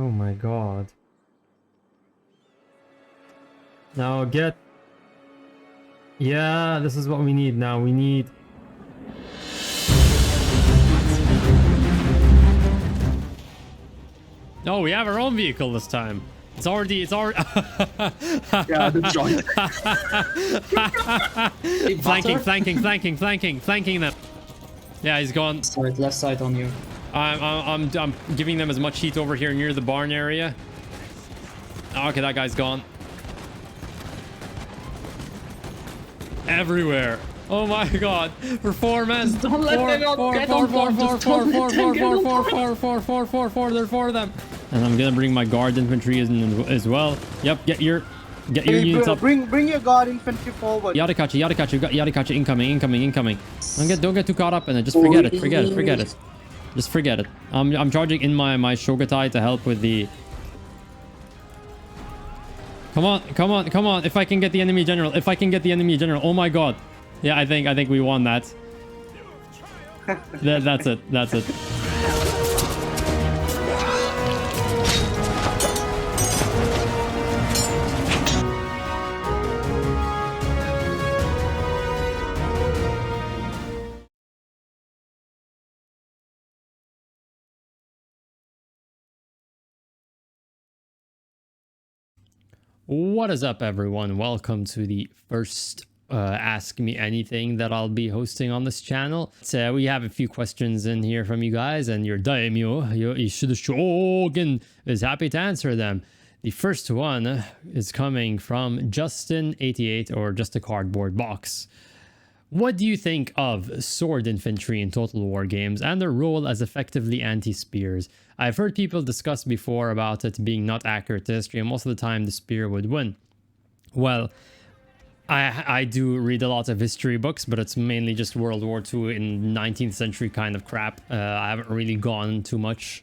Oh my god. Now get... Yeah, this is what we need now. We need... No, we have our own vehicle this time. It's already Yeah, the joint. flanking them. Yeah, he's gone. Side, left side on you. I'm giving them as much heat over here near the barn area. Okay, that guy's gone. Everywhere. Oh my god. For 4 men. Don't let them out. Get on board. Just don't let them get on board. There's 4 of them. And I'm gonna bring my guard infantry in as well. Yep, get your units up. Bring your guard infantry forward. Yadakachi, got Yadakachi incoming. Don't get too caught up in it. Just forget it. Just forget it. I'm charging in my Shogatai to help with the... Come on. If I can get the enemy general. Oh my god. Yeah, I think we won that. That's it. What is up, everyone? Welcome to the first Ask Me Anything that I'll be hosting on this channel. So we have a few questions in here from you guys, and your Daimyo, your Shogun, is happy to answer them. The first one is coming from Justin88, or Just a Cardboard Box. What do you think of sword infantry in Total War games and their role as effectively anti-spears? I've heard people discuss before about it being not accurate to history, and most of the time the spear would win. Well, I do read a lot of history books, but it's mainly just World War II in 19th century kind of crap. I haven't really gone too much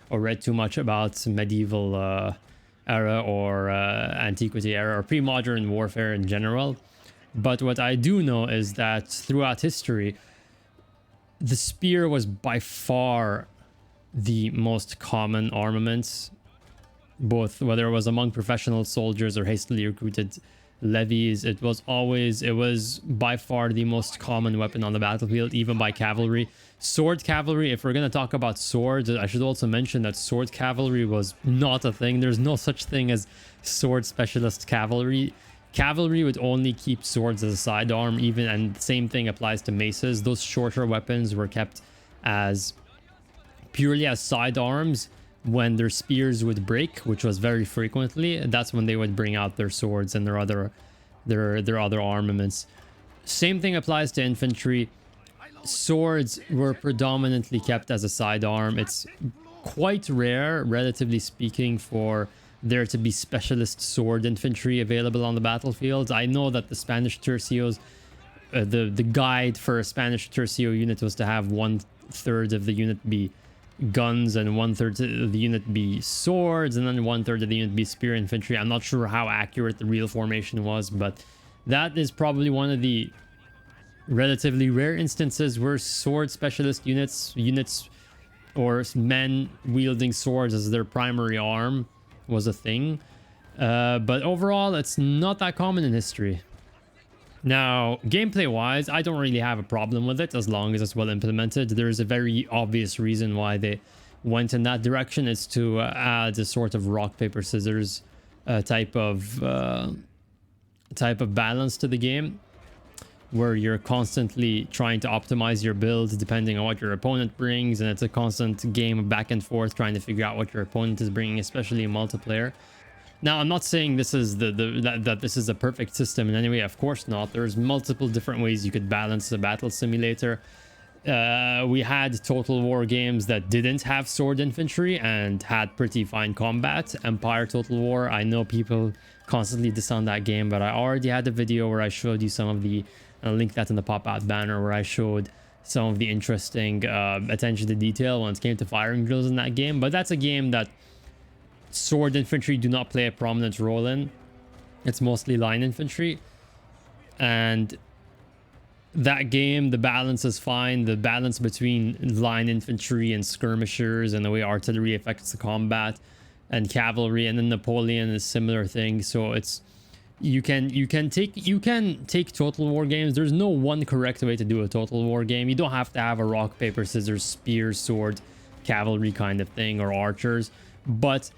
or read too much about medieval era or antiquity era or pre-modern warfare in general. But what I do know is that throughout history, the spear was by far the most common armament, both whether it was among professional soldiers or hastily recruited levies. It was by far the most common weapon on the battlefield, even by cavalry. Sword cavalry, if we're going to talk about swords, I should also mention that sword cavalry was not a thing. There's no such thing as sword specialist cavalry. Cavalry would only keep swords as a sidearm, and same thing applies to maces. Those shorter weapons were kept as purely as sidearms. When their spears would break, which was very frequently, that's when they would bring out their swords and their other armaments. Same thing applies to infantry. Swords were predominantly kept as a sidearm. It's quite rare, relatively speaking, for there to be specialist sword infantry available on the battlefield. I know that the Spanish tercios, the guide for a Spanish tercio unit was to have 1/3 of the unit be guns and 1/3 of the unit be swords, and then 1/3 of the unit be spear infantry. I'm not sure how accurate the real formation was, but that is probably one of the relatively rare instances where sword specialist units or men wielding swords as their primary arm was a thing. But overall, it's not that common in history. Now, gameplay wise, I don't really have a problem with it as long as it's well implemented. There's a very obvious reason why they went in that direction. It's to add a sort of rock paper scissors type of balance to the game, where you're constantly trying to optimize your build depending on what your opponent brings, and it's a constant game of back and forth trying to figure out what your opponent is bringing, especially in multiplayer. Now, I'm not saying this is that this is a perfect system in any way. Of course not. There's multiple different ways you could balance the battle simulator. We had Total War games that didn't have sword infantry and had pretty fine combat. Empire Total War, I know people constantly diss on that game, but I already had a video where I showed you some of the... I'll link that in the pop-out banner, where I showed some of the interesting attention to detail when it came to firing drills in that game. But that's a game that sword infantry do not play a prominent role in. It's mostly line infantry, and that game, the balance is fine. The balance between line infantry and skirmishers and the way artillery affects the combat and cavalry, and then Napoleon is similar thing. So it's you can take Total War games. There's no one correct way to do a Total War game. You don't have to have a rock paper scissors spear sword cavalry kind of thing, or archers, but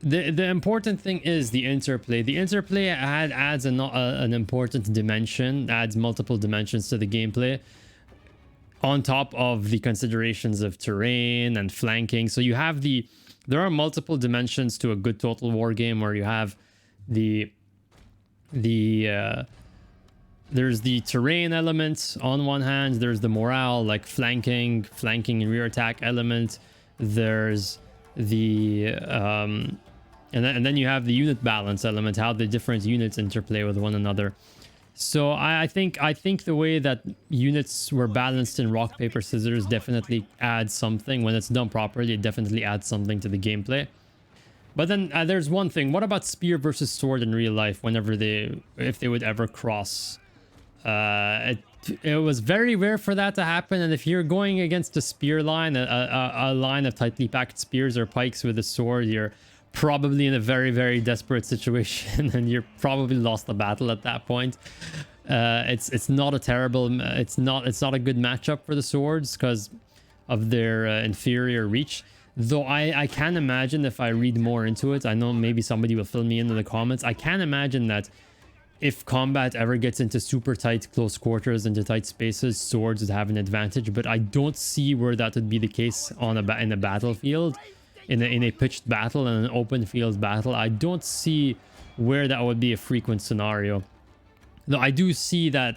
the important thing is the interplay. The interplay adds an important dimension, adds multiple dimensions to the gameplay, on top of the considerations of terrain and flanking. So you have there are multiple dimensions to a good Total War game, where you have there's the terrain element on one hand, there's the morale, like flanking and rear attack element, there's the and then you have the unit balance element, how the different units interplay with one another. So I think the way that units were balanced in rock paper scissors definitely adds something. When it's done properly, it definitely adds something to the gameplay. But then there's one thing: what about spear versus sword in real life? If they would ever cross, it was very rare for that to happen. And if you're going against a spear line, a line of tightly packed spears or pikes with a sword, you're probably in a very, very desperate situation, and you're probably lost the battle at that point. It's not a terrible, it's not a good matchup for the swords because of their inferior reach. Though I can imagine, if I read more into it, I know maybe somebody will fill me in the comments, I can imagine that if combat ever gets into super tight close quarters, into tight spaces, swords would have an advantage. But I don't see where that would be the case in a battlefield. In a pitched battle and an open field battle, I don't see where that would be a frequent scenario. Though I do see that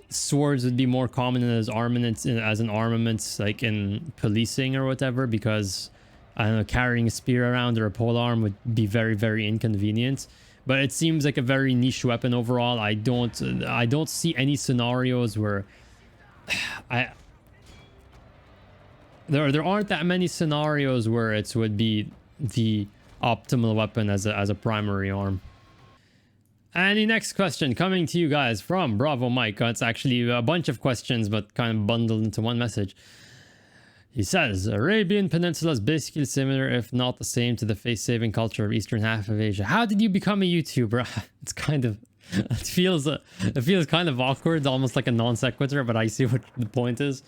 swords would be more common as an armament, like in policing or whatever, because I don't know, carrying a spear around or a polearm would be very, very inconvenient. But it seems like a very niche weapon overall. I don't see any scenarios where There aren't that many scenarios where it would be the optimal weapon as a primary arm. And the next question coming to you guys from Bravo Mike. It's actually a bunch of questions, but kind of bundled into one message. He says, Arabian Peninsula is basically similar, if not the same, to the face-saving culture of eastern half of Asia. How did you become a YouTuber? It's kind of... It feels kind of awkward, almost like a non sequitur, but I see what the point is.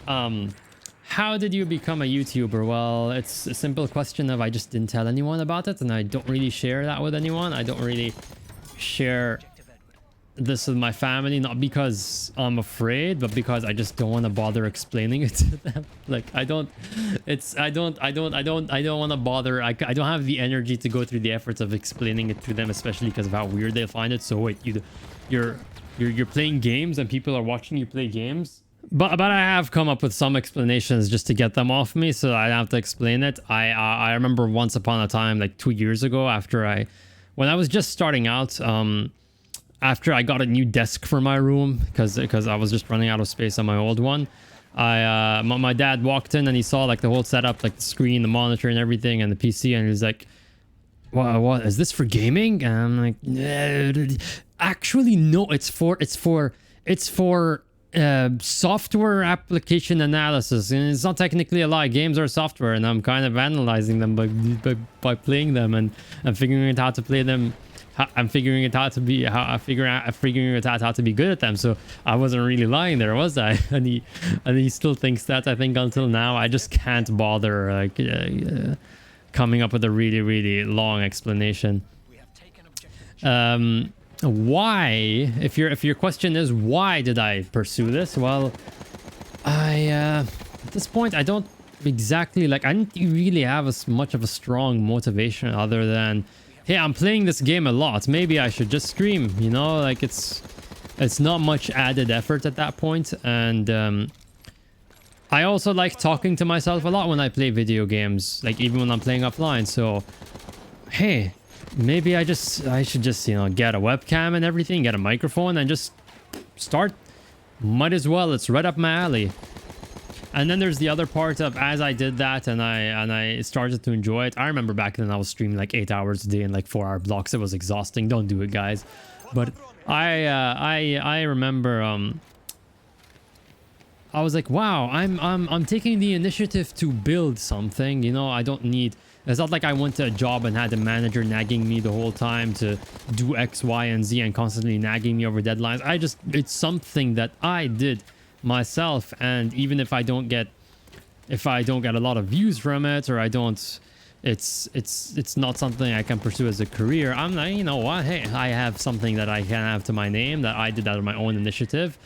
How did you become a YouTuber? Well, it's a simple question of I just didn't tell anyone about it, and I don't really share that with anyone. I don't really share this with my family, not because I'm afraid, but because I just don't want to bother explaining it to them. Like I don't want to bother. I don't have the energy to go through the efforts of explaining it to them, especially because of how weird they'll find it. So wait, you're playing games and people are watching you play games? But I have come up with some explanations just to get them off me, so I don't have to explain it. I remember once upon a time, like 2 years ago, when I was just starting out, after I got a new desk for my room, because I was just running out of space on my old one, my dad walked in and he saw like the whole setup, like the screen, the monitor, and everything, and the PC, and he was like, "What is this for gaming?" And I'm like, "Actually, no. It's for software application analysis, and it's not technically a lot. Games are software, and I'm kind of analyzing them by playing them and figuring out how to play them. I'm figuring it out figuring it out how to be good at them. So I wasn't really lying there, was I?" And he still thinks that, I think, until now. I just can't bother coming up with a really, really long explanation. Why, if your question is why did I pursue this, well, at this point I don't exactly, like, I didn't really have as much of a strong motivation other than, hey, I'm playing this game a lot, maybe I should just stream, you know, like it's not much added effort at that point. And I also like talking to myself a lot when I play video games, like even when I'm playing offline. So hey, maybe I should just, you know, get a webcam and everything, get a microphone, and just start. Might as well. It's right up my alley. And then there's the other part of, as I did that and I started to enjoy it. I remember back then I was streaming like 8 hours a day in like 4-hour blocks. It was exhausting. Don't do it, guys. But I remember I was like, wow, I'm taking the initiative to build something. You know, I don't need. It's not like I went to a job and had a manager nagging me the whole time to do X, Y, and Z and constantly nagging me over deadlines. It's something that I did myself, and even if I don't get a lot of views from it, or I don't, it's not something I can pursue as a career. I'm like, you know what? Hey, I have something that I can have to my name that I did out of my own initiative.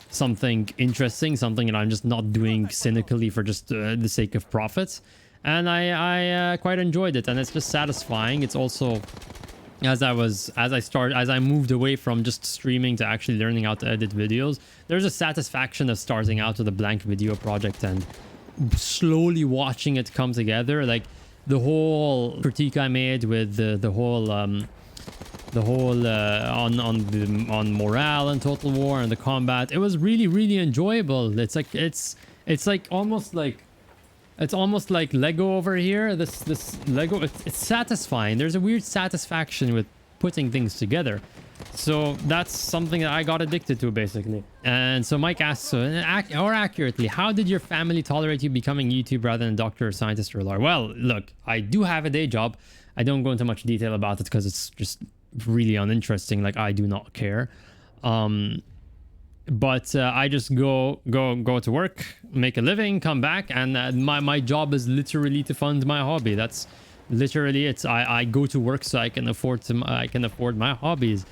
Something interesting, something that I'm just not doing cynically for just the sake of profit. And I quite enjoyed it, and it's just satisfying. It's also, as I moved away from just streaming to actually learning how to edit videos, there's a satisfaction of starting out with a blank video project and slowly watching it come together. Like the whole critique I made with the whole on morale and Total War and the combat, it was really enjoyable. It's almost like Lego over here. This Lego, it's satisfying. There's a weird satisfaction with putting things together. So that's something that I got addicted to, basically. And so Mike asks, or accurately, how did your family tolerate you becoming YouTube rather than a doctor or scientist or a lawyer? Well, look, I do have a day job. I don't go into much detail about it because it's just really uninteresting. Like, I do not care. But I just go to work, make a living, come back, and my job is literally to fund my hobby. That's literally I go to work so I can afford my hobbies,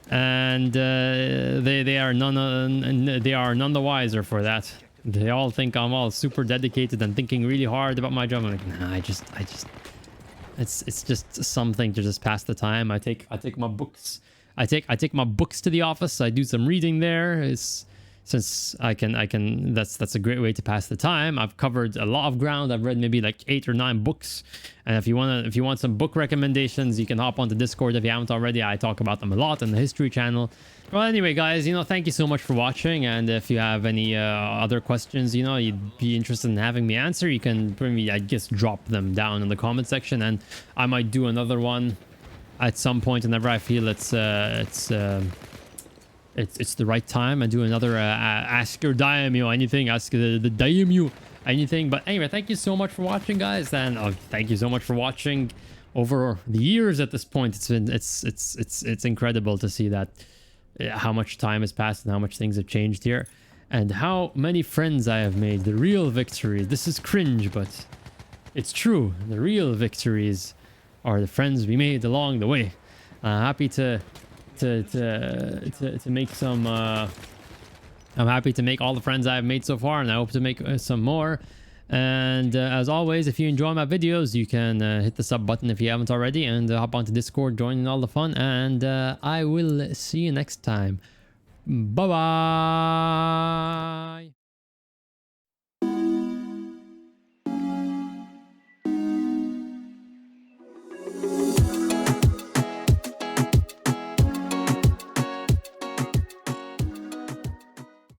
and they are none the wiser for that. They all think I'm all super dedicated and thinking really hard about my job. I'm like, nah, I just it's just something to just pass the time. I take my books. I take my books to the office. I do some reading there. Since I can that's a great way to pass the time. I've covered a lot of ground. I've read maybe like 8 or 9 books. And if you want some book recommendations, you can hop onto Discord if you haven't already. I talk about them a lot in the history channel. Well, anyway, guys, thank you so much for watching. And if you have any other questions, you'd be interested in having me answer, you can maybe, I guess, drop them down in the comment section, and I might do another one at some point whenever I feel it's the right time. I do another ask your Daimyo anything, ask the Daimyo anything. But anyway, thank you so much for watching, guys, and thank you so much for watching over the years. At this point, it's incredible to see that how much time has passed and how much things have changed here, and how many friends I have made. The real victories. This is cringe, but it's true. The real victories are the friends we made along the way. Happy to make some. I'm happy to make all the friends I've made so far, and I hope to make some more. And as always, if you enjoy my videos, you can hit the sub button if you haven't already, and hop onto Discord, join in all the fun. And I will see you next time. Bye bye.